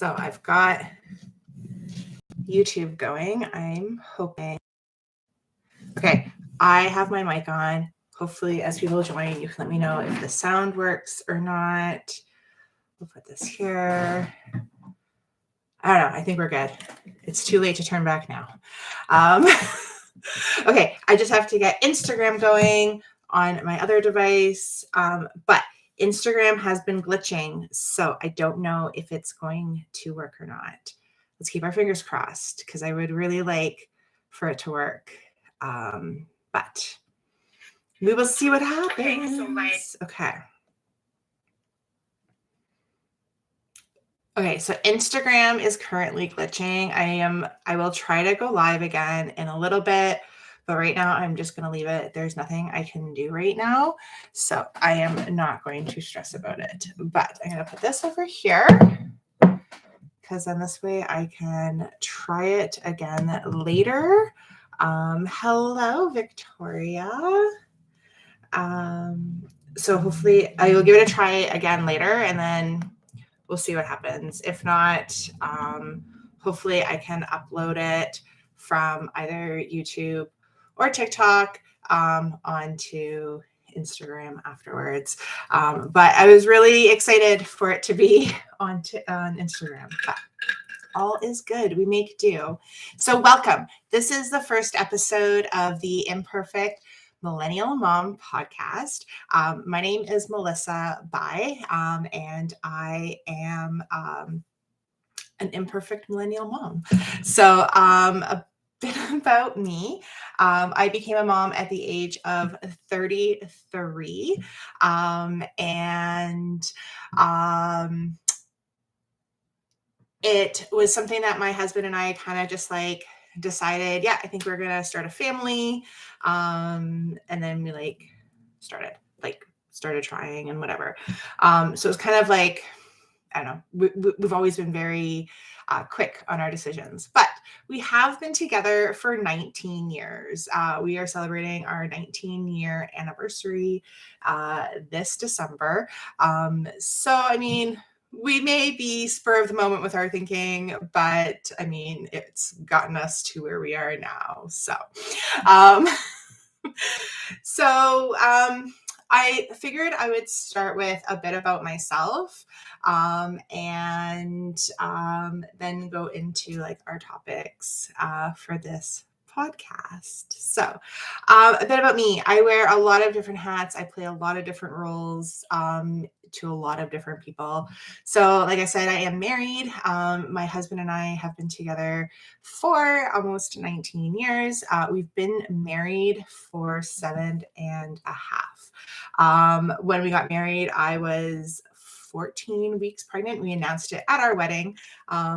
So I've got YouTube going. I'm hoping. Okay, I have my mic on. Hopefully, as people join, you can let me know if the sound works or not. We'll put this here. I don't know. I think we're good. It's too late to turn back now. Okay, I just have to get Instagram going on my other device. But Instagram has been glitching, so I don't know if it's going to work or not. Let's keep our fingers crossed because I would really like for it to work. But we will see what happens. Okay, so Instagram is currently glitching. I will try to go live again in a little bit, but right now I'm just going to leave it. There's nothing I can do right now, so I am not going to stress about it. But I'm going to put this over here because then this way I can try it again later. Hello, Victoria. So hopefully I will give it a try again later, and then we'll see what happens. If not, hopefully I can upload it from either YouTube or TikTok onto Instagram afterwards. But I was really excited for it to be on Instagram. But all is good. We make do. So welcome. This is the first episode of the Imperfect Millennial Mom podcast. My name is Melissa Bai, and I am an imperfect millennial mom. So a bit about me. I became a mom at the age of 33, and it was something that my husband and I kind of just like decided, yeah, I think we're going to start a family. And then we started trying and whatever. So it's kind of like, I don't know, we've always been very quick on our decisions, but we have been together for 19 years. We are celebrating our 19-year anniversary this December. So, I mean, we may be spur of the moment with our thinking, but I mean, it's gotten us to where we are now. So, I figured I would start with a bit about myself, and then go into like our topics for this podcast. So a bit about me. I wear a lot of different hats. I play a lot of different roles to a lot of different people. So like I said, I am married. My husband and I have been together for almost 19 years. We've been married for 7.5. When we got married, I was 14 weeks pregnant. We announced it at our wedding,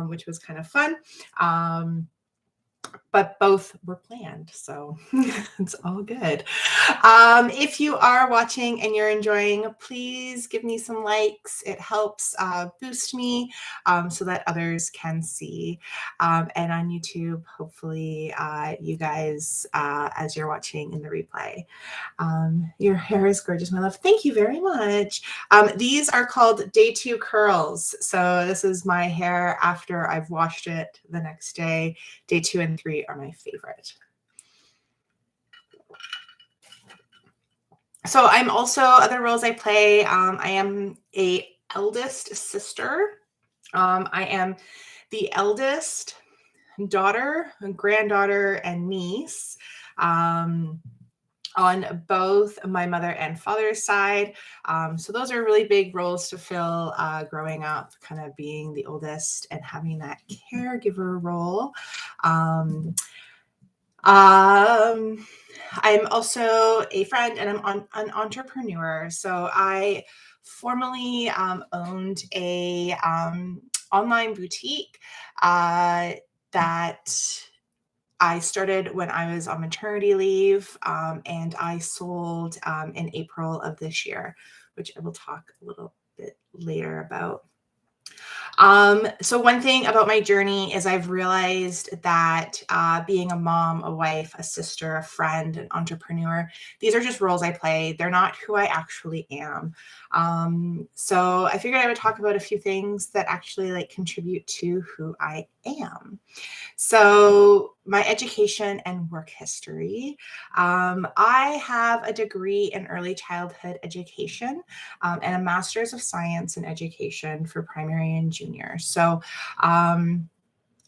which was kind of fun. But both were planned, so it's all good. If you are watching and you're enjoying, please give me some likes. It helps boost me so that others can see. And on YouTube, hopefully you guys, as you're watching in the replay, your hair is gorgeous, my love. Thank you very much. These are called day 2 curls. So this is my hair after I've washed it the next day. Day 2 and 3 are my favorite. So I'm also, other roles I play, I am a eldest sister. I am the eldest daughter, granddaughter, and niece on both my mother and father's side. So those are really big roles to fill growing up, kind of being the oldest and having that caregiver role. I'm also a friend and I'm an entrepreneur. So I formerly owned a online boutique that I started when I was on maternity leave, and I sold in April of this year, which I will talk a little bit later about. So one thing about my journey is I've realized that being a mom, a wife, a sister, a friend, an entrepreneur, these are just roles I play. They're not who I actually am. So I figured I would talk about a few things that actually like contribute to who I am. So, my education and work history. I have a degree in early childhood education and a master's of science in education for primary and junior. So, um,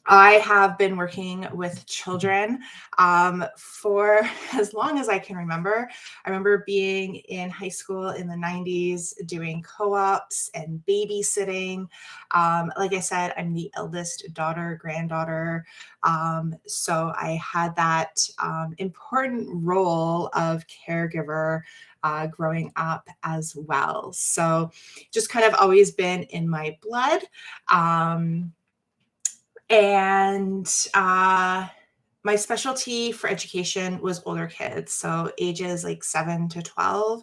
I have been working with children for as long as I can remember. I remember being in high school in the 90s, doing co ops and babysitting. Like I said, I'm the eldest daughter, granddaughter. So I had that important role of caregiver. Growing up as well. So, just kind of always been in my blood. Um, and my specialty for education was older kids. So ages like 7 to 12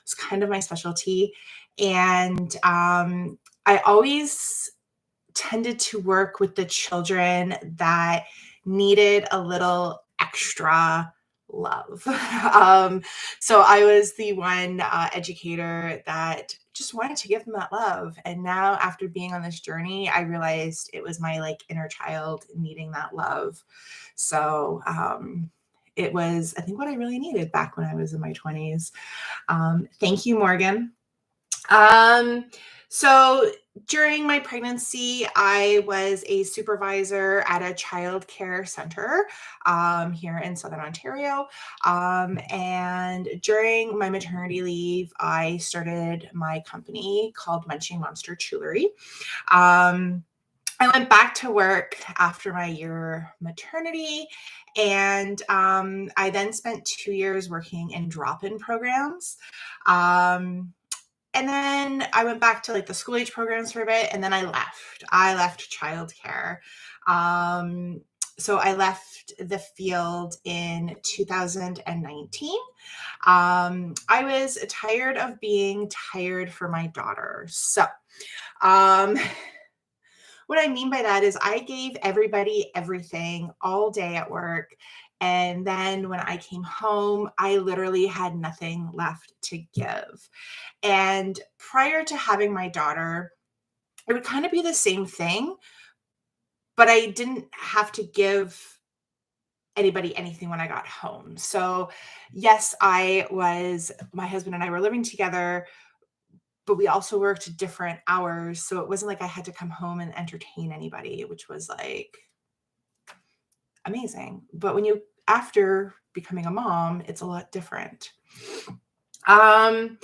was kind of my specialty. And I always tended to work with the children that needed a little extra love. So I was the one educator that just wanted to give them that love. And now, after being on this journey, I realized it was my like inner child needing that love. So it was, I think, what I really needed back when I was in my 20s. Thank you, Morgan. Um, so during my pregnancy, I was a supervisor at a child care center here in Southern Ontario. And during my maternity leave, I started my company called Munching Monster Jewelry. Um, I went back to work after my year maternity, and I then spent 2 years working in drop-in programs. Um, and then I went back to like the school age programs for a bit, and then I left. I left childcare. Um, so I left the field in 2019. I was tired of being tired for my daughter. So, um, what I mean by that is I gave everybody everything all day at work. And then when I came home, I literally had nothing left to give. And prior to having my daughter, it would kind of be the same thing, but I didn't have to give anybody anything when I got home. So, yes, my husband and I were living together, but we also worked different hours. So it wasn't like I had to come home and entertain anybody, which was like amazing. But after becoming a mom, it's a lot different. Um,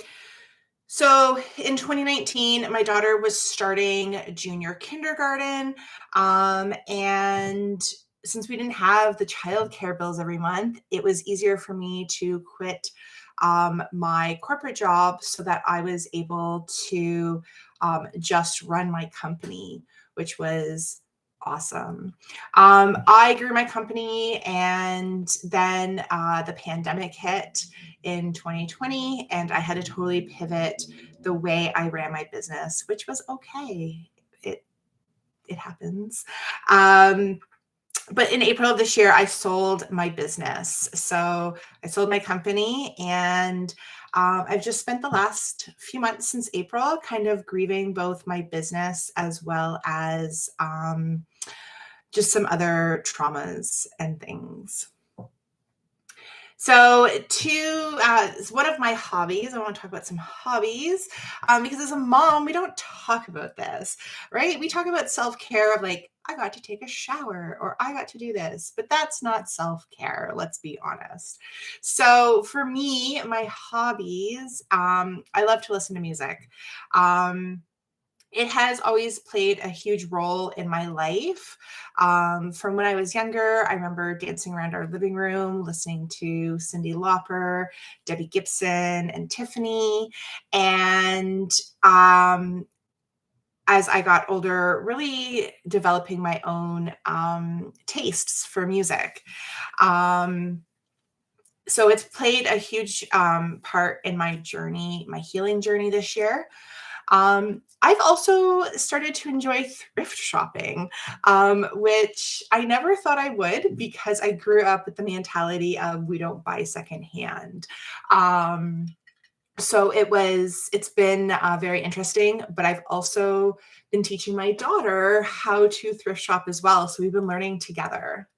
So in 2019, my daughter was starting junior kindergarten. And since we didn't have the childcare bills every month, it was easier for me to quit my corporate job so that I was able to just run my company, which was awesome. I grew my company, and then the pandemic hit in 2020, and I had to totally pivot the way I ran my business, which was okay. It happens. Um, but in April of this year, I sold my business. So I sold my company, and I've just spent the last few months since April kind of grieving both my business as well as just some other traumas and things. So, one of my hobbies, I want to talk about some hobbies because as a mom, we don't talk about this, right? We talk about self care of like, I got to take a shower or I got to do this, but that's not self care, let's be honest. So, for me, my hobbies, I love to listen to music. Um, it has always played a huge role in my life. From when I was younger, I remember dancing around our living room, listening to Cyndi Lauper, Debbie Gibson, and Tiffany. And as I got older, really developing my own tastes for music. Um, so it's played a huge part in my journey, my healing journey this year. I've also started to enjoy thrift shopping, which I never thought I would because I grew up with the mentality of we don't buy secondhand. Um, so it's been very interesting, but I've also been teaching my daughter how to thrift shop as well. So we've been learning together.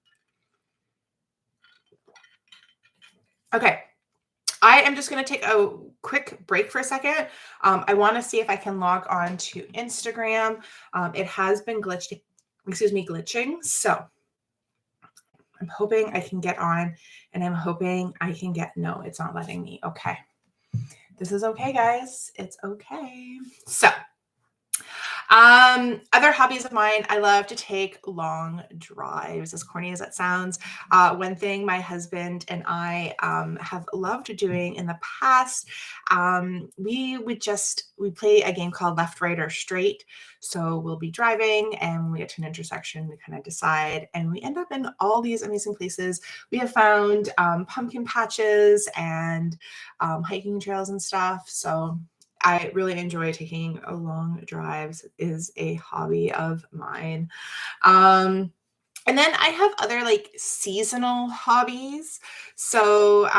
Okay. I am just going to take a quick break for a second. I want to see if I can log on to Instagram. It has been glitching. So I'm hoping I can get on, and I'm hoping I can no, it's not letting me. Okay. This is okay, guys. It's okay. So other hobbies of mine, I love to take long drives, as corny as that sounds. One thing my husband and I have loved doing in the past, we play a game called Left, Right, or Straight. So we'll be driving and we get to an intersection, we kind of decide, and we end up in all these amazing places. We have found pumpkin patches and hiking trails and stuff. So I really enjoy taking long drives, is a hobby of mine. And then I have other like seasonal hobbies. So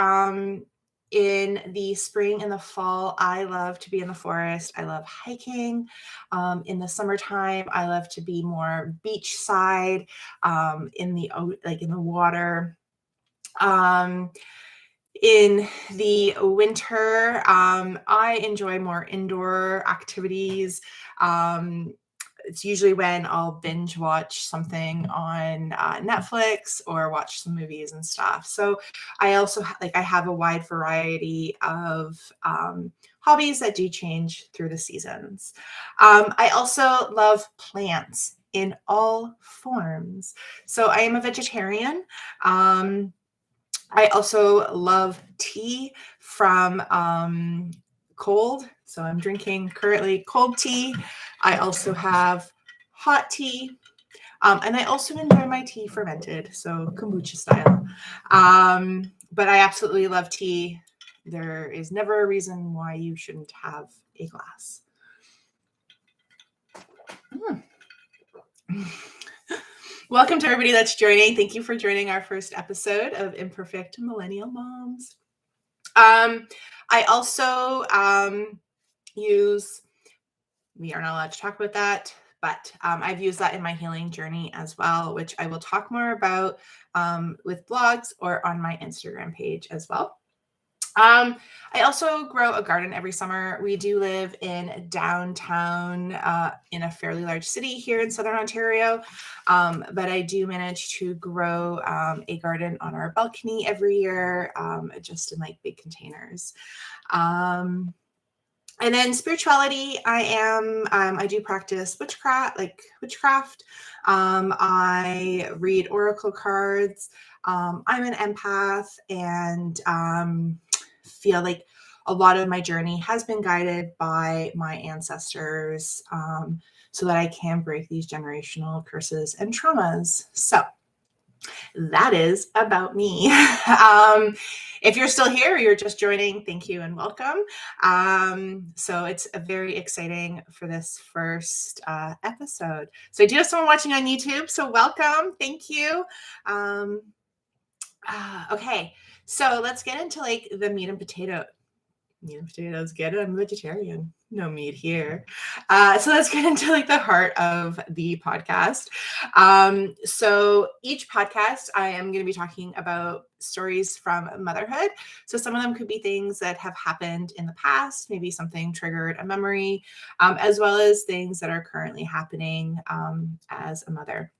in the spring and the fall, I love to be in the forest. I love hiking. In the summertime, I love to be more beachside, in the water. In the winter, I enjoy more indoor activities. It's usually when I'll binge watch something on Netflix or watch some movies and stuff. So I also I have a wide variety of hobbies that do change through the seasons. I also love plants in all forms. So I am a vegetarian. I also love tea from cold. So I'm drinking currently cold tea. I also have hot tea. And I also enjoy my tea fermented, so kombucha style. But I absolutely love tea. There is never a reason why you shouldn't have a glass. Welcome to everybody that's joining. Thank you for joining our first episode of Imperfect Millennial Moms. I also we are not allowed to talk about that, but I've used that in my healing journey as well, which I will talk more about with blogs or on my Instagram page as well. I also grow a garden every summer. We do live in downtown in a fairly large city here in Southern Ontario, but I do manage to grow a garden on our balcony every year, just in like big containers. And then spirituality, I do practice witchcraft. I read oracle cards. I'm an empath and feel like a lot of my journey has been guided by my ancestors, so that I can break these generational curses and traumas. So that is about me. If you're still here, you're just joining, thank you and welcome. So it's very exciting for this first episode. So I do have someone watching on YouTube, so welcome, thank you. Okay, so let's get into like the meat and potatoes. Get it? I'm a vegetarian. No meat here. So let's get into like the heart of the podcast. So each podcast, I am going to be talking about stories from motherhood. So some of them could be things that have happened in the past, maybe something triggered a memory, as well as things that are currently happening as a mother.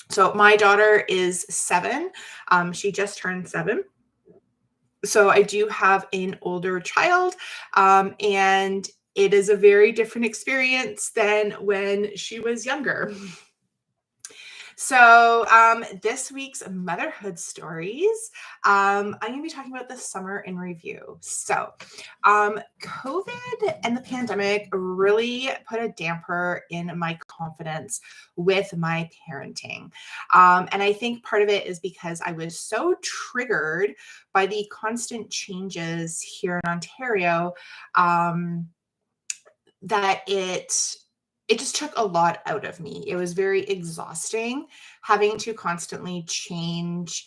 So my daughter is 7. She just turned 7. So I do have an older child, and it is a very different experience than when she was younger. So this week's motherhood stories, I'm going to be talking about the summer in review. So COVID and the pandemic really put a damper in my confidence with my parenting. And I think part of it is because I was so triggered by the constant changes here in Ontario. that it just took a lot out of me. It was very exhausting having to constantly change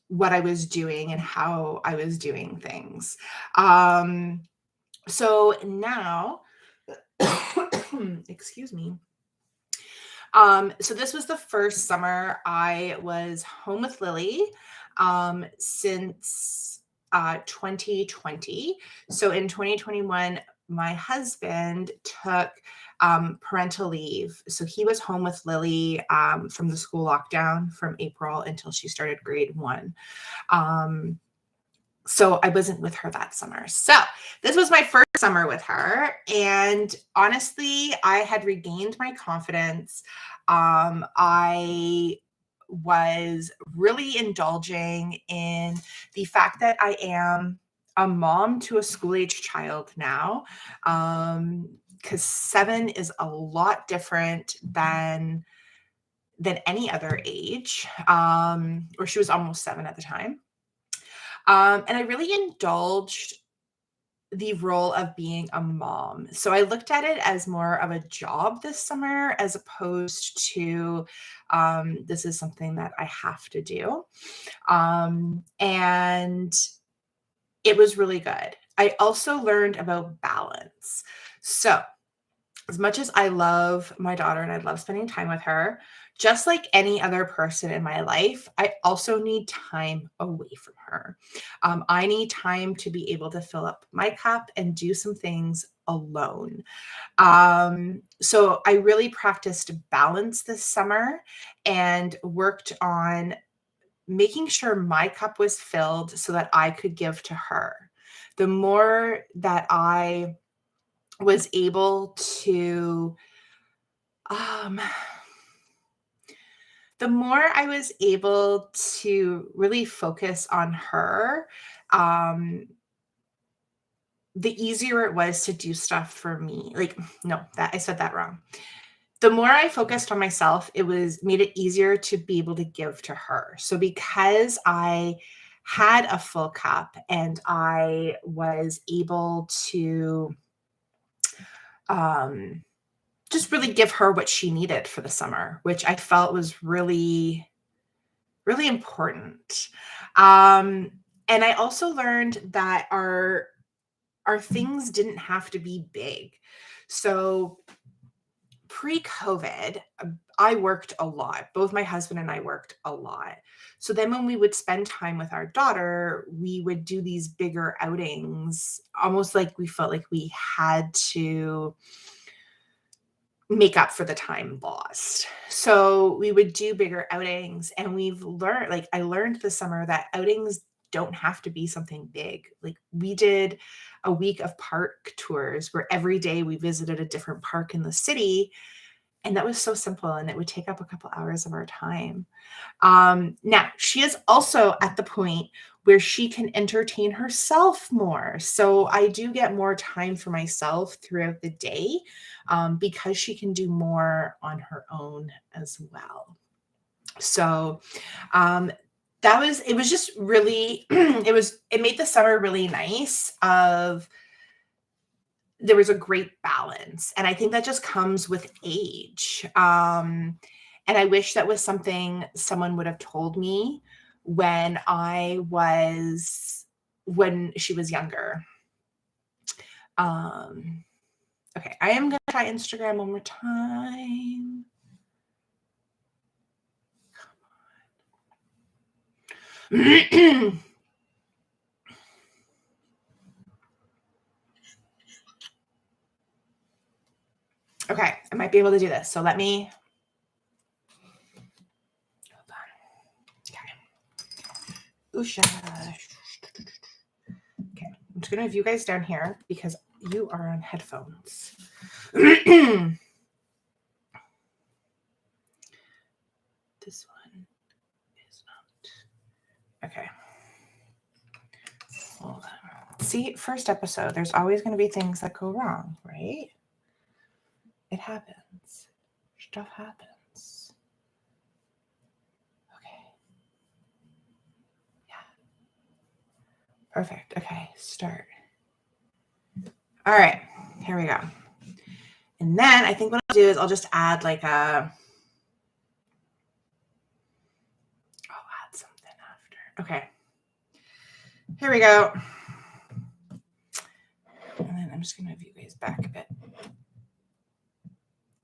what I was doing and how I was doing things. So now, excuse me. So this was the first summer I was home with Lily since 2020. So in 2021, my husband took parental leave. So he was home with Lily from the school lockdown from April until she started grade 1. So I wasn't with her that summer. So this was my first summer with her. And honestly, I had regained my confidence. I was really indulging in the fact that I am a mom to a school-age child now. Because 7 is a lot different than any other age. Or she was almost 7 at the time. And I really indulged the role of being a mom. So I looked at it as more of a job this summer as opposed to this is something that I have to do. And it was really good. I also learned about balance. So as much as I love my daughter and I love spending time with her, just like any other person in my life, I also need time away from her. I need time to be able to fill up my cup and do some things alone. So I really practiced balance this summer and worked on making sure my cup was filled so that I could give to her. The more that I was able to the more I was able to really focus on her, the easier it was to do stuff for me. Like, no, that I said that wrong. The more I focused on myself, it was made it easier to be able to give to her. So because I had a full cup and I was able to just really give her what she needed for the summer, which I felt was really, really important. And I also learned that our things didn't have to be big. So pre-COVID, I worked a lot. Both my husband and I worked a lot. So then when we would spend time with our daughter, we would do these bigger outings, almost like we felt like we had to make up for the time lost. So we would do bigger outings, and we've learned, like I learned this summer, that outings don't have to be something big. Like we did a week of park tours where every day we visited a different park in the city. And that was so simple, and it would take up a couple hours of our time. Now, she is also at the point where she can entertain herself more. So I do get more time for myself throughout the day because she can do more on her own as well. So it was just really, it made the summer really nice there was a great balance. And I think that just comes with age. And I wish that was something someone would have told me when she was younger. Okay, I am going to try Instagram one more time. Come on. Okay, I might be able to do this. So let me. Hold on. Okay. Usha. Okay, I'm just going to have you guys down here because you are on headphones. This one is not. Okay. Hold on. See, first episode, there's always going to be things that go wrong, right? It happens. Stuff happens. Okay. Yeah. Perfect. Okay, start. All right, here we go. And then I think what I'll do is I'll just add like I'll add something after. Okay. Here we go. And then I'm just going to move you guys back a bit.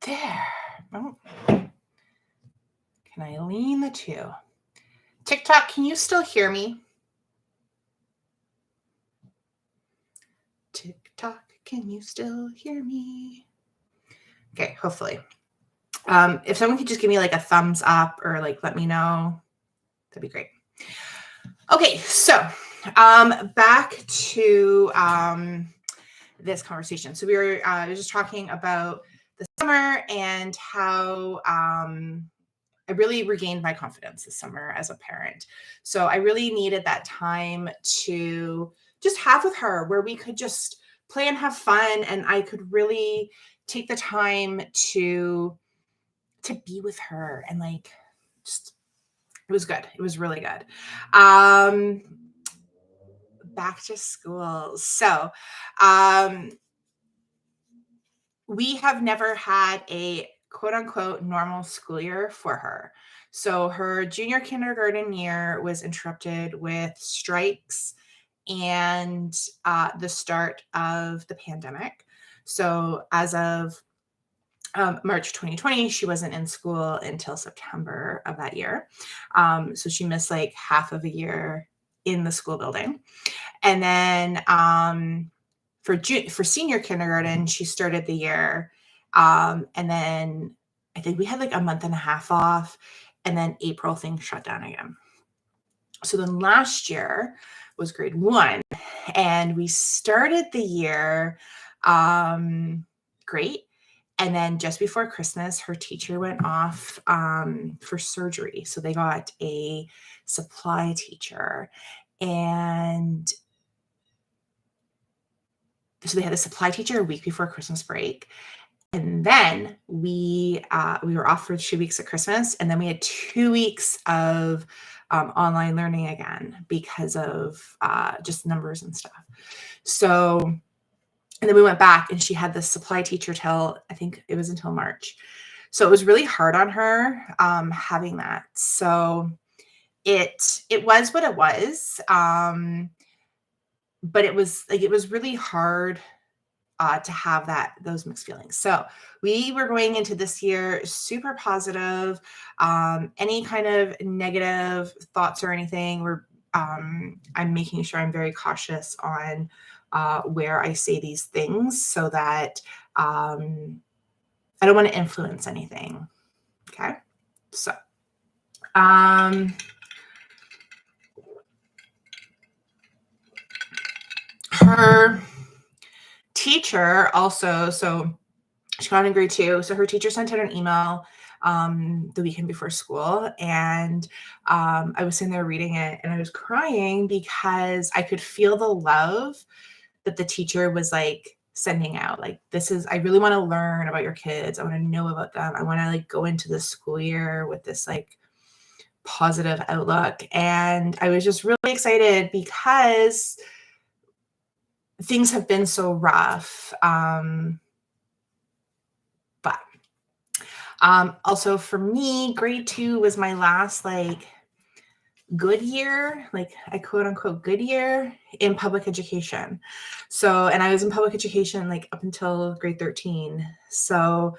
There. Oh. Can I lean the two? TikTok, can you still hear me? TikTok, can you still hear me? Okay, hopefully. If someone could just give me like a thumbs up or like let me know, that'd be great. Okay, so back to this conversation. So we were just talking about the summer and how I really regained my confidence this summer as a parent. So I really needed that time to just have with her where we could just play and have fun, and I could really take the time to be with her, and like just it was good. It was really good. Back to school. So we have never had a quote unquote normal school year for her. So her junior kindergarten year was interrupted with strikes and the start of the pandemic. So as of March 2020, she wasn't in school until September of that year. So she missed like half of a year in the school building. And then for senior kindergarten, she started the year. And then I think we had like a month and a half off. And then April, things shut down again. So then last year was grade 1. And we started the year great. And then just before Christmas, her teacher went off for surgery. So they got a supply teacher. And so they had a supply teacher a week before Christmas break. And then we were off for 2 weeks at Christmas. And then we had 2 weeks of online learning again because of just numbers and stuff. So, and then we went back and she had the supply teacher till, I think it was until March. So it was really hard on her having that. So it was what it was. But it was really hard to have those mixed feelings. So we were going into this year super positive. Any kind of negative thoughts or anything, I'm making sure I'm very cautious on where I say these things so that I don't want to influence anything. Okay. So, her teacher also, so she got in grade 2. So her teacher sent out an email the weekend before school. And I was sitting there reading it and I was crying because I could feel the love that the teacher was like sending out. Like, I really want to learn about your kids. I want to know about them. I want to like go into the school year with this like positive outlook. And I was just really excited because things have been so rough. But also for me, grade 2 was my last like good year, like a quote unquote good year in public education. So, and I was in public education like up until grade 13. So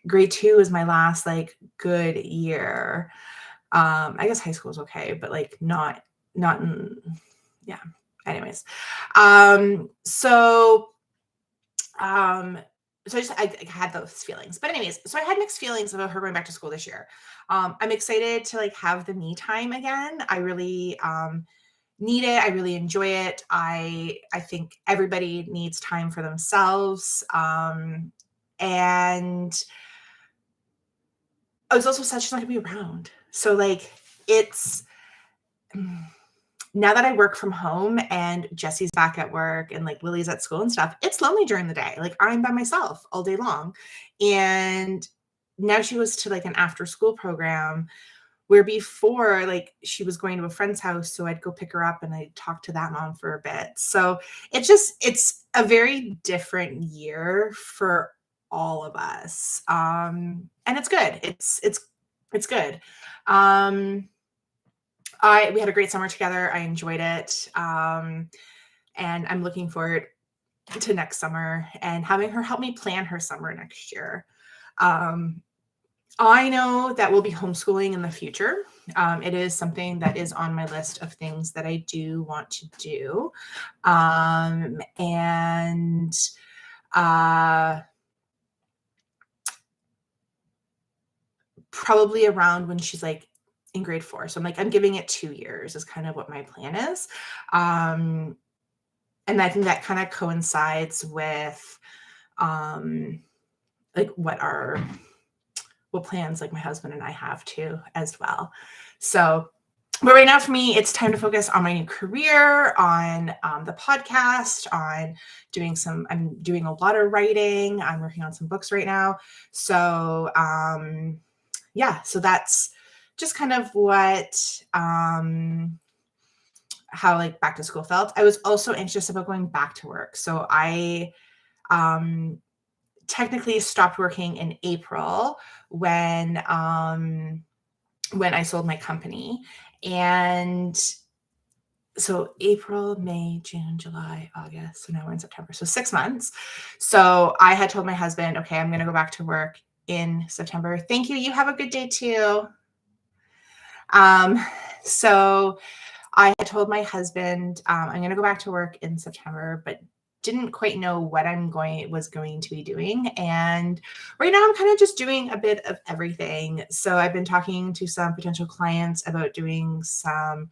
grade 2 was my last like good year. I guess high school was okay, but like not yeah. Anyways. So I had those feelings, but anyways, so I had mixed feelings about her going back to school this year. I'm excited to like have the me time again. I really need it. I really enjoy it. I think everybody needs time for themselves. And I was also sad she's not gonna be around. So like it's now that I work from home and Jesse's back at work and like Lily's at school and stuff, it's lonely during the day. Like I'm by myself all day long. And now she goes to like an after school program where before, like, she was going to a friend's house, so I'd go pick her up and I'd talk to that mom for a bit. So it's a very different year for all of us. And it's good. It's good. Um, we had a great summer together. I enjoyed it. And I'm looking forward to next summer and having her help me plan her summer next year. Um, I know that we'll be homeschooling in the future. It is something that is on my list of things that I do want to do. And probably around when she's like in grade 4. So I'm giving it 2 years is kind of what my plan is. And I think that kind of coincides with like what plans like my husband and I have too as well. So, but right now for me, it's time to focus on my new career, on the podcast, on I'm doing a lot of writing. I'm working on some books right now. So, yeah, so that's just kind of what, how like back to school felt. I was also anxious about going back to work. So I, technically stopped working in April when I sold my company. And so April, May, June, July, August. So now we're in September. So 6 months. So I had told my husband, okay, I'm going to go back to work in September. Thank you. You have a good day too. So I had told my husband, I'm going to go back to work in September, but didn't quite know what was going to be doing. And right now I'm kind of just doing a bit of everything. So I've been talking to some potential clients about doing some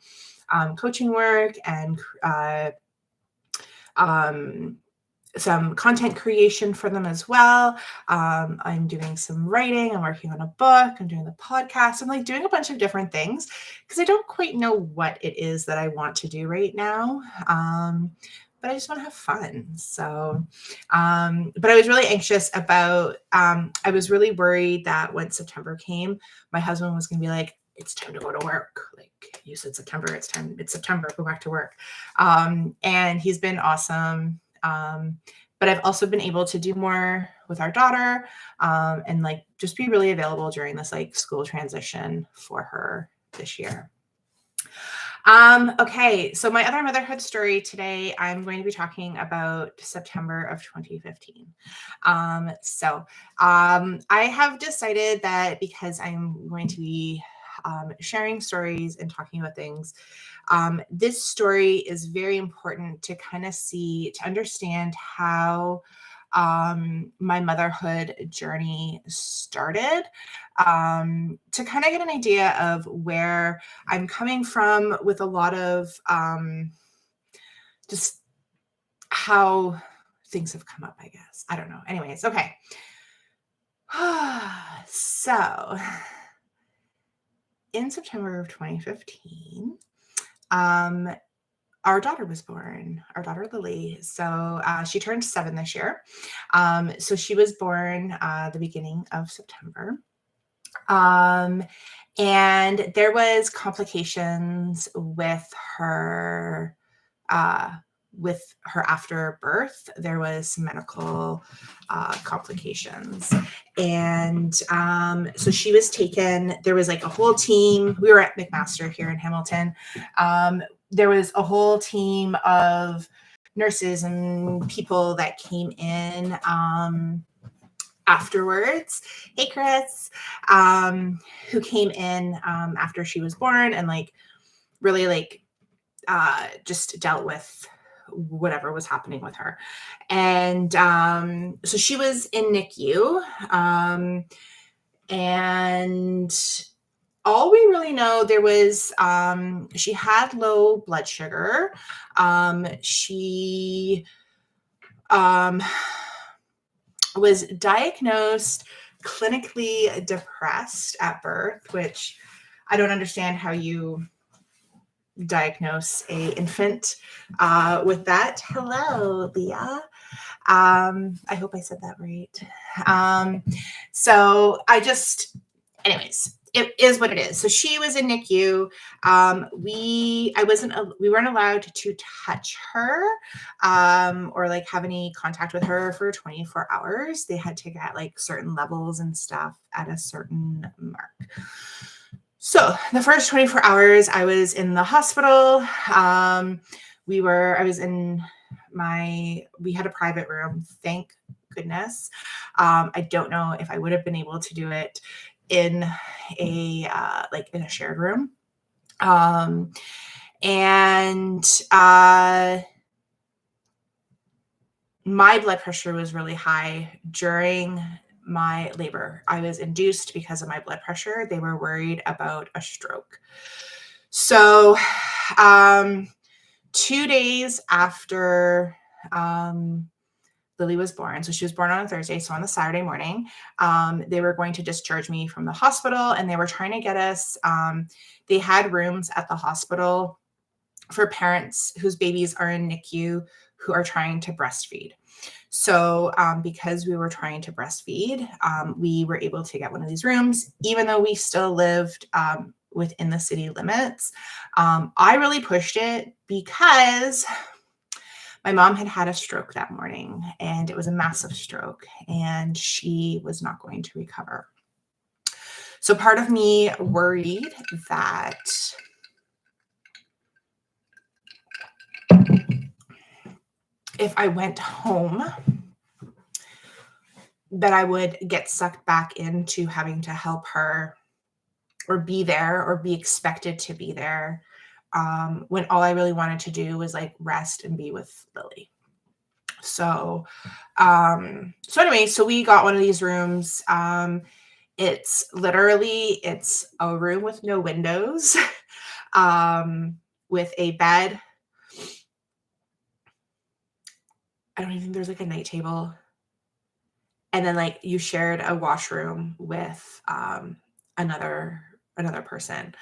coaching work and some content creation for them as well. I'm doing some writing. I'm working on a book. I'm doing the podcast. I'm like doing a bunch of different things because I don't quite know what it is that I want to do right now. But I just want to have fun. So, but I was really anxious about, I was really worried that when September came, my husband was going to be like, it's time to go to work. Like, you said September, it's September, go back to work. And he's been awesome. But I've also been able to do more with our daughter, and like just be really available during this like school transition for her this year. Okay, so my other motherhood story today, I'm going to be talking about September of 2015. I have decided that because I'm going to be sharing stories and talking about things, this story is very important to kind of to understand how my motherhood journey started, to kind of get an idea of where I'm coming from with a lot of just how things have come up, I guess. I don't know. Anyways, okay. So in September of 2015, our daughter was born, our daughter Lily. So she turned 7 this year. So she was born the beginning of September. And there was complications with her after birth. There was some medical complications. And so she was taken, there was like a whole team. We were at McMaster here in Hamilton. There was a whole team of nurses and people that came in afterwards. Hey, Chris, who came in after she was born and like really like just dealt with whatever was happening with her. And so she was in NICU. And all we really know, there was, she had low blood sugar. She was diagnosed clinically depressed at birth, which I don't understand how you diagnose a infant with that. Hello, Leah. I hope I said that right. So anyways, it is what it is. So she was in NICU. We weren't allowed to touch her or like have any contact with her for 24 hours. They had to get like certain levels and stuff at a certain mark. So the first 24 hours I was in the hospital. We had a private room, thank goodness. I don't know if I would have been able to do it in a shared room. My blood pressure was really high during my labor. I was induced because of my blood pressure. They were worried about a stroke. So 2 days after Lily was born, so she was born on a Thursday, so on the Saturday morning, they were going to discharge me from the hospital, and they were trying to get us, they had rooms at the hospital for parents whose babies are in NICU who are trying to breastfeed. So because we were trying to breastfeed, we were able to get one of these rooms, even though we still lived within the city limits. I really pushed it because my mom had had a stroke that morning, and it was a massive stroke, and she was not going to recover. So part of me worried that if I went home, that I would get sucked back into having to help her or be there or be expected to be there, when all I really wanted to do was like rest and be with Lily. So anyway, so we got one of these rooms. It's a room with no windows, with a bed. I don't even think there's like a night table. And then like you shared a washroom with another person.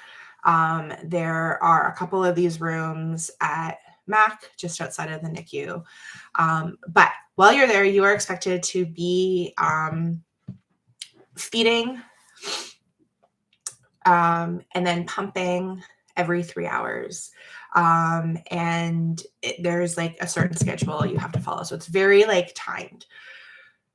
There are a couple of these rooms at MAC just outside of the NICU. But while you're there, you are expected to be feeding and then pumping every 3 hours. And there's like a certain schedule you have to follow. So it's very like timed.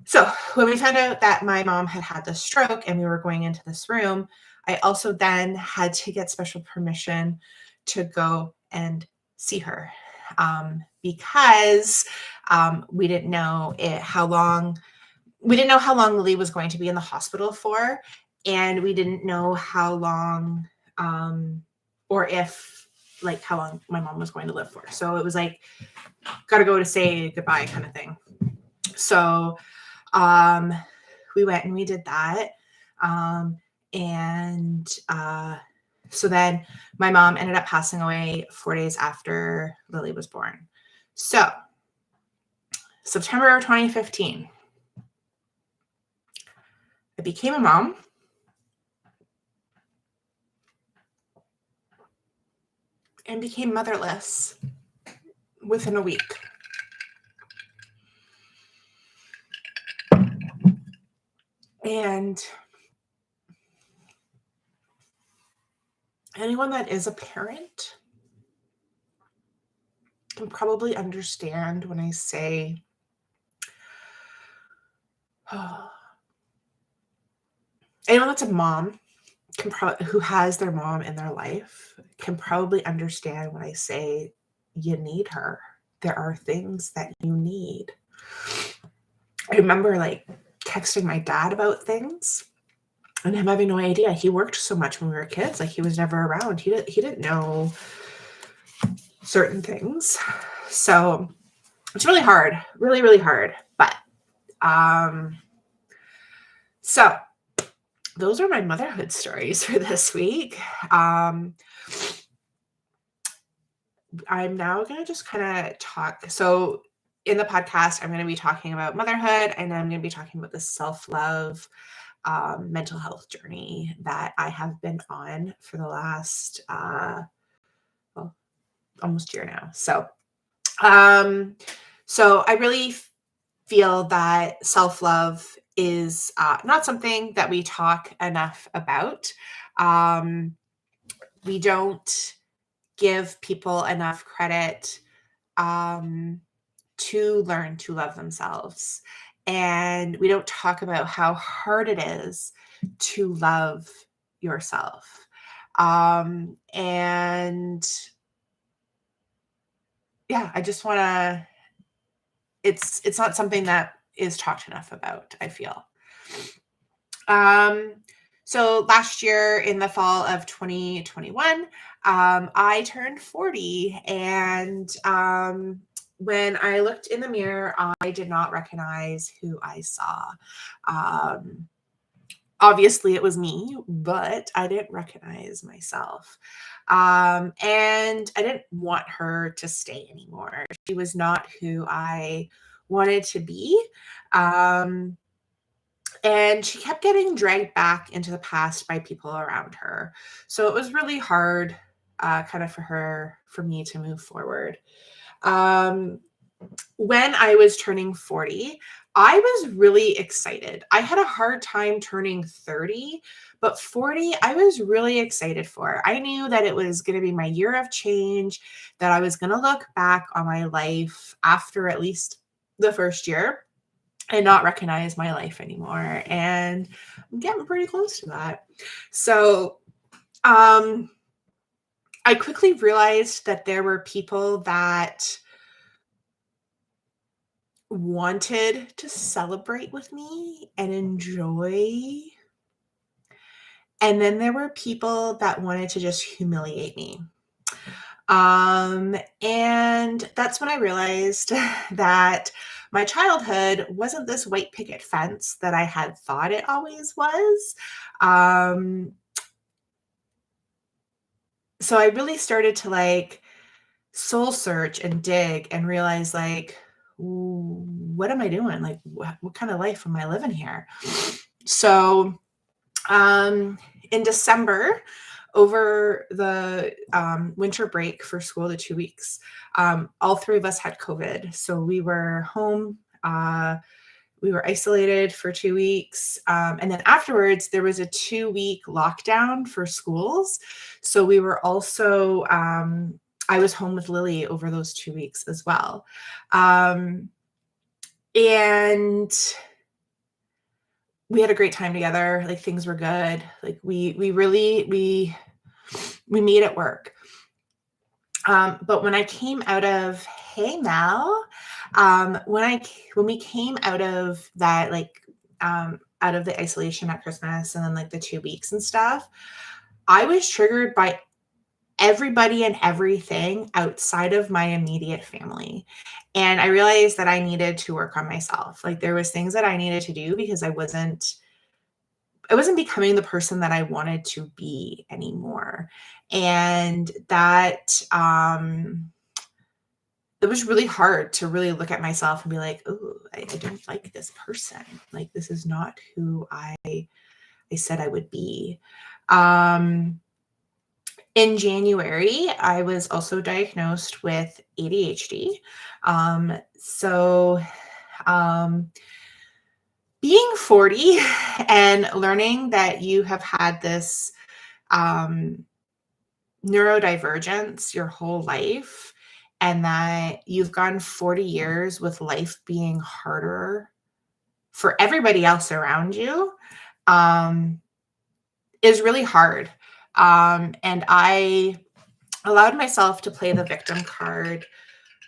So when we found out that my mom had had the stroke and we were going into this room, I also then had to get special permission to go and see her, because we didn't know how long Lily was going to be in the hospital for, and we didn't know how long or if like how long my mom was going to live for. So it was like, got to go to say goodbye kind of thing. So we went and we did that. So then my mom ended up passing away 4 days after Lily was born. So September of 2015, I became a mom. And became motherless within a week. And anyone that is a parent can probably understand when I say, anyone that's a mom who has their mom in their life can probably understand when I say you need her. There are things that you need. I remember like texting my dad about things and him having no idea. He worked so much when we were kids. Like he was never around. He didn't know certain things. So it's really hard, really, really hard. But so those are my motherhood stories for this week. I'm now going to just kind of talk. So in the podcast, I'm going to be talking about motherhood, and I'm going to be talking about the self-love, mental health journey that I have been on for the last almost year now. So I really feel that self-love is not something that we talk enough about. Um, we don't give people enough credit to learn to love themselves. And we don't talk about how hard it is to love yourself. And yeah, I just want to, it's not something that is talked enough about, I feel. So last year in the fall of 2021, I turned 40, and when I looked in the mirror, I did not recognize who I saw. Um, Obviously, it was me, but I didn't recognize myself. And I didn't want her to stay anymore. She was not who I wanted to be. Um, and she kept getting dragged back into the past by people around her. So it was really hard, kind of for me to move forward. Um, when I was turning 40, I was really excited. I had a hard time turning 30, but 40, I was really excited for. I knew that it was going to be my year of change, that I was going to look back on my life after at least the first year and not recognize my life anymore. And I'm getting pretty close to that. So, I quickly realized that there were people that wanted to celebrate with me and enjoy. And then there were people that wanted to just humiliate me. And that's when I realized that my childhood wasn't this white picket fence that I had thought it always was. Um, so I really started to like soul search and dig and realize like, what am I doing? Like, what kind of life am I living here? So, in December, over the winter break for school, the 2 weeks, all three of us had COVID. So we were home. We were isolated for 2 weeks. And then afterwards, there was a 2 week lockdown for schools. So we were also, I was home with Lily over those 2 weeks as well. And we had a great time together. Like things were good. Like we really, we made it work. But when I came out of, hey Mel, when we came out of that, like, out of the isolation at Christmas and then like the 2 weeks and stuff, I was triggered by everybody and everything outside of my immediate family. And I realized that I needed to work on myself. Like there was things that I needed to do because I wasn't becoming the person that I wanted to be anymore. And that it was really hard to really look at myself and be like, oh, I don't like this person. Like this is not who I said I would be. In January, I was also diagnosed with ADHD. So being 40 and learning that you have had this neurodivergence your whole life and that you've gone 40 years with life being harder for everybody else around you is really hard. And I allowed myself to play the victim card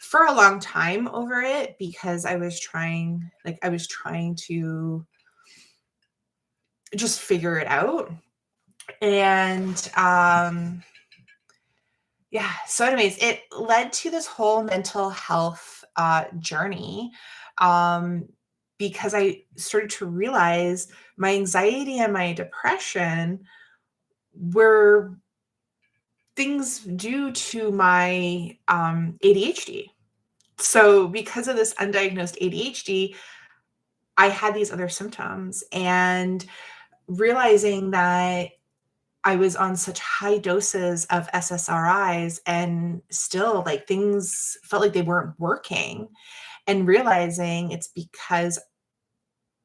for a long time over it because I was trying to just figure it out. And yeah, so anyways, it led to this whole mental health journey because I started to realize my anxiety and my depression were things due to my ADHD. So because of this undiagnosed ADHD, I had these other symptoms, and realizing that I was on such high doses of SSRIs and still like things felt like they weren't working, and realizing it's because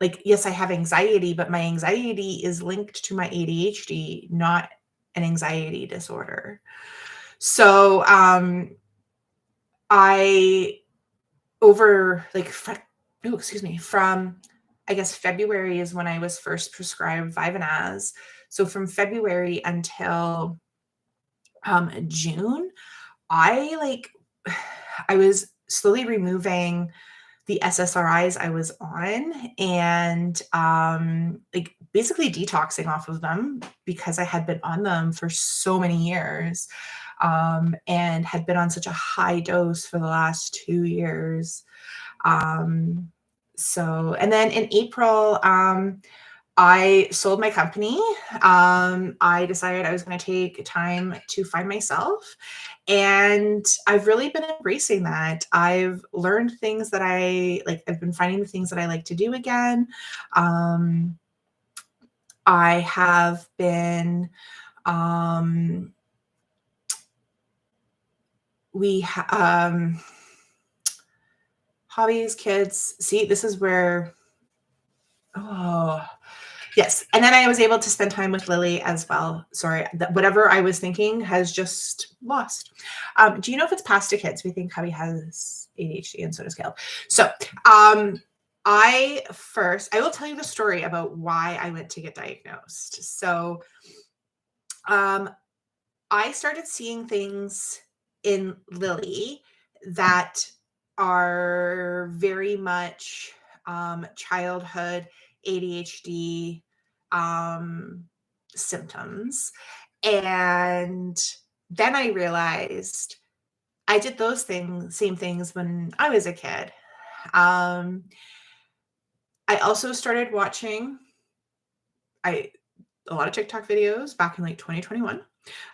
like, yes, I have anxiety, but my anxiety is linked to my ADHD, not an anxiety disorder. So, I over like, excuse me, from I guess February is when I was first prescribed Vyvanaz. So from February until June, I like I was slowly removing the SSRIs I was on and like basically detoxing off of them because I had been on them for so many years and had been on such a high dose for the last 2 years. So, and then in April, I sold my company. I decided I was going to take time to find myself. And I've really been embracing that. I've learned things that I like, I've been finding the things that I like to do again. I have been, um, hobbies, kids. See, this is where, oh, yes. And then I was able to spend time with Lily as well. Sorry, whatever I was thinking has just lost. Do you know if it's past to kids? We think hubby has ADHD and so does Caleb. So I will tell you the story about why I went to get diagnosed. So I started seeing things in Lily that are very much childhood ADHD symptoms. And then I realized I did those same things when I was a kid. I also started watching a lot of TikTok videos back in like 2021.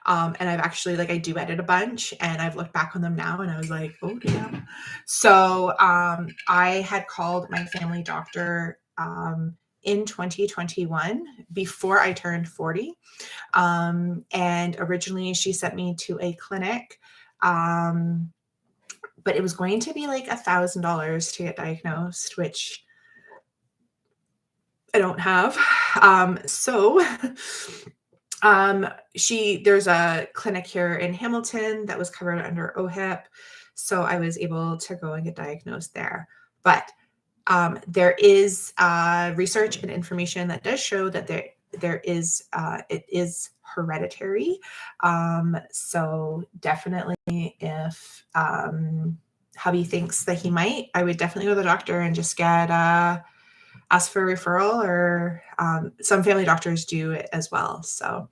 And I've actually like I do edit a bunch and I've looked back on them now and I was like, oh damn. So I had called my family doctor in 2021 before I turned 40. And originally she sent me to a clinic. But it was going to be like $1,000 to get diagnosed, which I don't have. So there's a clinic here in Hamilton that was covered under OHIP. So I was able to go and get diagnosed there. But there is research and information that does show that there is it is hereditary. So definitely if hubby thinks that he might, I would definitely go to the doctor and just get ask for a referral, or some family doctors do it as well. So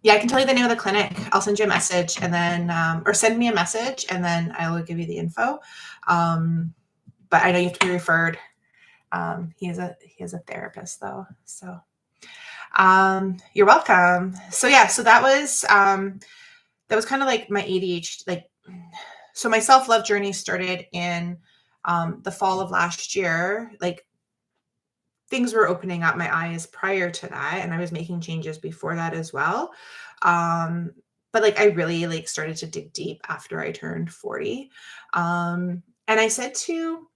yeah, I can tell you the name of the clinic. I'll send you a message and then or send me a message and then I will give you the info. But I know you have to be referred. He is a therapist though. So you're welcome. So yeah, so that was kind of like my ADHD, like, so my self-love journey started in the fall of last year. Like things were opening up my eyes prior to that, and I was making changes before that as well. But like I really like started to dig deep after I turned 40. And I said to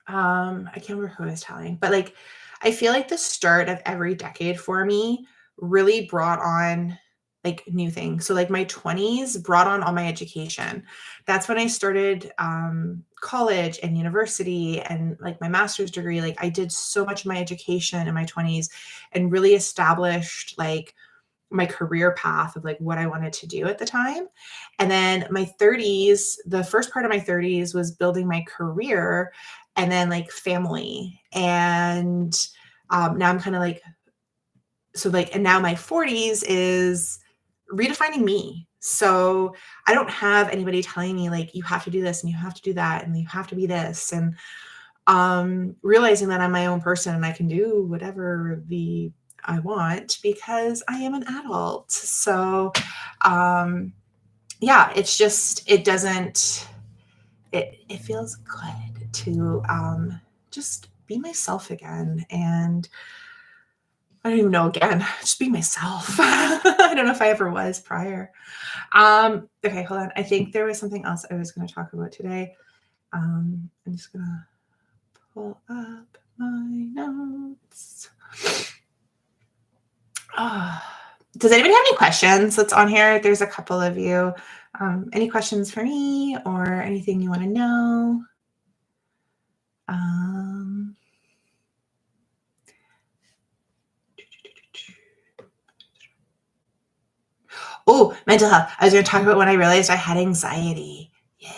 I can't remember who I was telling, but like I feel like the start of every decade for me really brought on like new things. So like my 20s brought on all my education. That's when I started college and university and like my master's degree. Like I did so much of my education in my 20s and really established like my career path of like what I wanted to do at the time. And then my 30s, the first part of my 30s was building my career and then like family. And now I'm kind of like, so like, and now my 40s is redefining me. So I don't have anybody telling me like, you have to do this and you have to do that and you have to be this. And realizing that I'm my own person and I can do whatever I want because I am an adult. So yeah, it's just, it feels good to just be myself again. And I don't even know, again, just be myself. I don't know if I ever was prior. Okay, hold on. I think there was something else I was going to talk about today. I'm just going to pull up my notes. Does anybody have any questions that's on here? There's a couple of you. Any questions for me or anything you want to know? Oh, mental health. I was going to talk about when I realized I had anxiety. Yeah.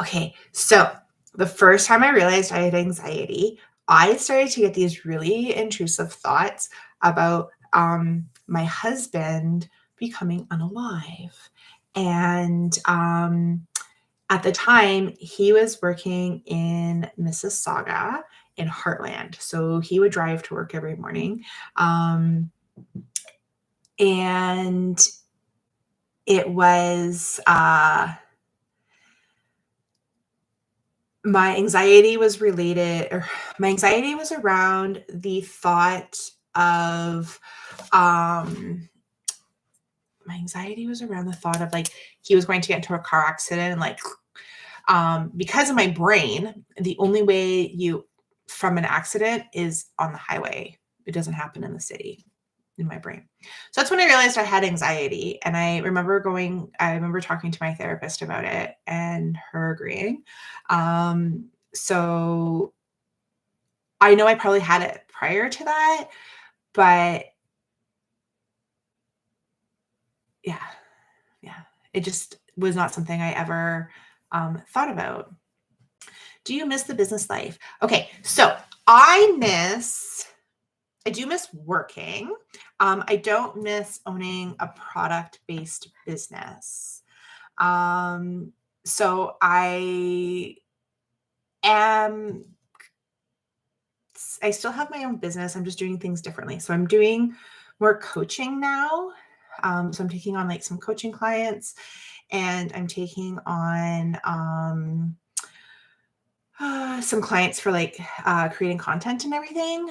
Okay. So the first time I realized I had anxiety, I started to get these really intrusive thoughts about my husband becoming unalive. And at the time, he was working in Mississauga in Heartland. So he would drive to work every morning. And it was my anxiety was related, or my anxiety was around the thought of like he was going to get into a car accident and like because of my brain, the only way from an accident is on the highway. It doesn't happen in the city. In my brain. So that's when I realized I had anxiety. And I remember talking to my therapist about it and her agreeing. So I know I probably had it prior to that, but yeah, it just was not something I ever thought about. Do you miss the business life? Okay, so I do miss working. I don't miss owning a product-based business. So I still have my own business. I'm just doing things differently. So I'm doing more coaching now. So I'm taking on like some coaching clients, and I'm taking on some clients for like creating content and everything.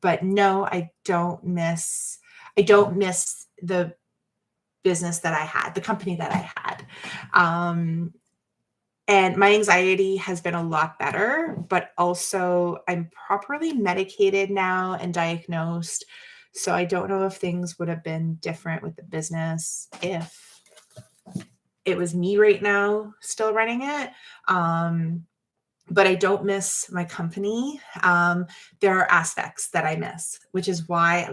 But no, I don't miss the business that I had, the company that I had. And my anxiety has been a lot better, but also I'm properly medicated now and diagnosed. So I don't know if things would have been different with the business if it was me right now still running it. But I don't miss my company. There are aspects that I miss, which is why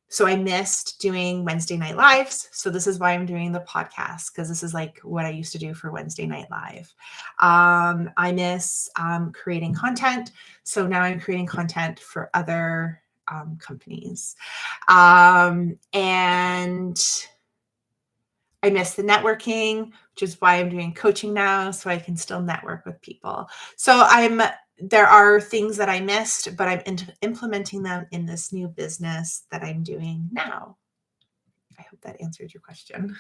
so I missed doing Wednesday night lives. So this is why I'm doing the podcast, because this is like what I used to do for Wednesday night live. I miss creating content. So now I'm creating content for other companies. And I miss the networking, which is why I'm doing coaching now, so I can still network with people. So there are things that I missed, but I'm implementing them in this new business that I'm doing now. I hope that answered your question.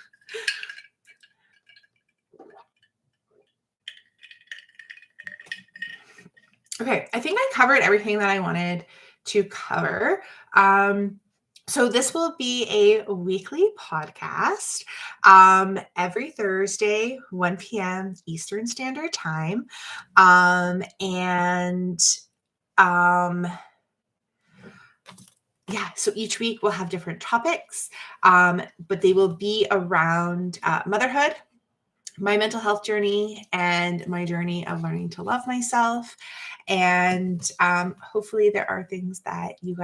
Okay, I think I covered everything that I wanted to cover. So this will be a weekly podcast every Thursday, 1 p.m. Eastern Standard Time. So each week we'll have different topics, but they will be around motherhood, my mental health journey, and my journey of learning to love myself. And hopefully there are things that you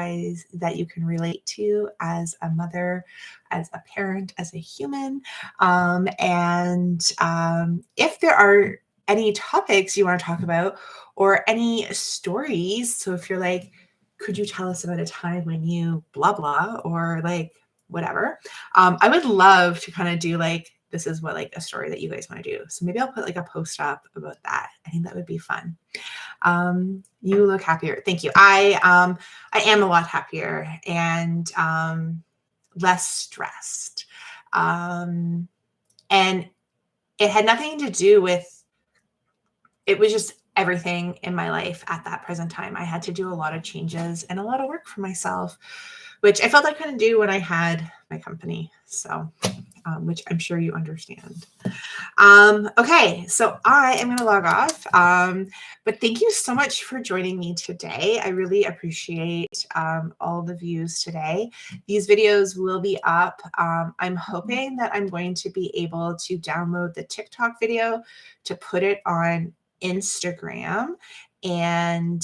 can relate to as a mother, as a parent, as a human. If there are any topics you want to talk about or any stories, so if you're like, could you tell us about a time when you blah, blah, or like whatever, I would love to kind of do like, this is what like a story that you guys want to do. So maybe I'll put like a post up about that. I think that would be fun. You look happier. Thank you. I am a lot happier and less stressed. And it had nothing to do with, it was just everything in my life at that present time. I had to do a lot of changes and a lot of work for myself, which I felt I couldn't do when I had my company. So which I'm sure you understand. Okay, so I am going to log off. But thank you so much for joining me today. I really appreciate all the views today. These videos will be up. I'm hoping that I'm going to be able to download the TikTok video to put it on Instagram, and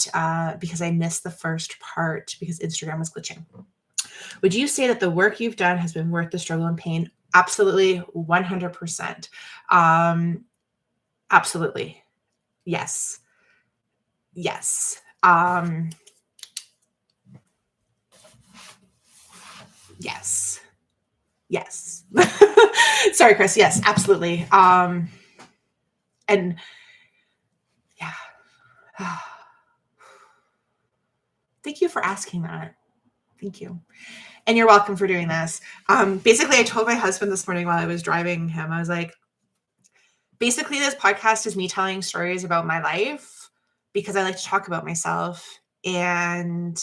because I missed the first part because Instagram was glitching. Would you say that the work you've done has been worth the struggle and pain? Absolutely, 100%. Absolutely. Yes. Yes. Yes. Yes. Sorry, Chris. Yes, absolutely. And yeah. Thank you for asking that. Thank you. And you're welcome for doing this. Basically, I told my husband this morning while I was driving him, I was like, basically, this podcast is me telling stories about my life because I like to talk about myself, and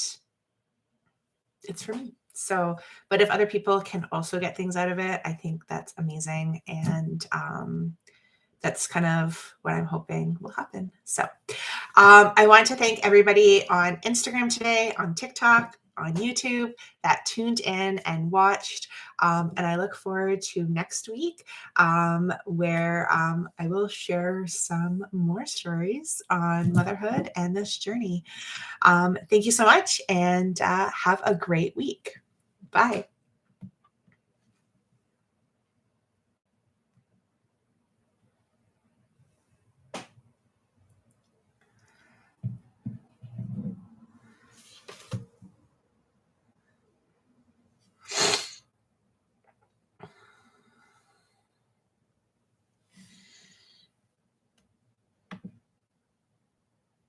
it's for me. So, but if other people can also get things out of it, I think that's amazing. And that's kind of what I'm hoping will happen. So I want to thank everybody on Instagram today, on TikTok, on YouTube that tuned in and watched. And I look forward to next week where I will share some more stories on motherhood and this journey. Thank you so much, and have a great week. Bye.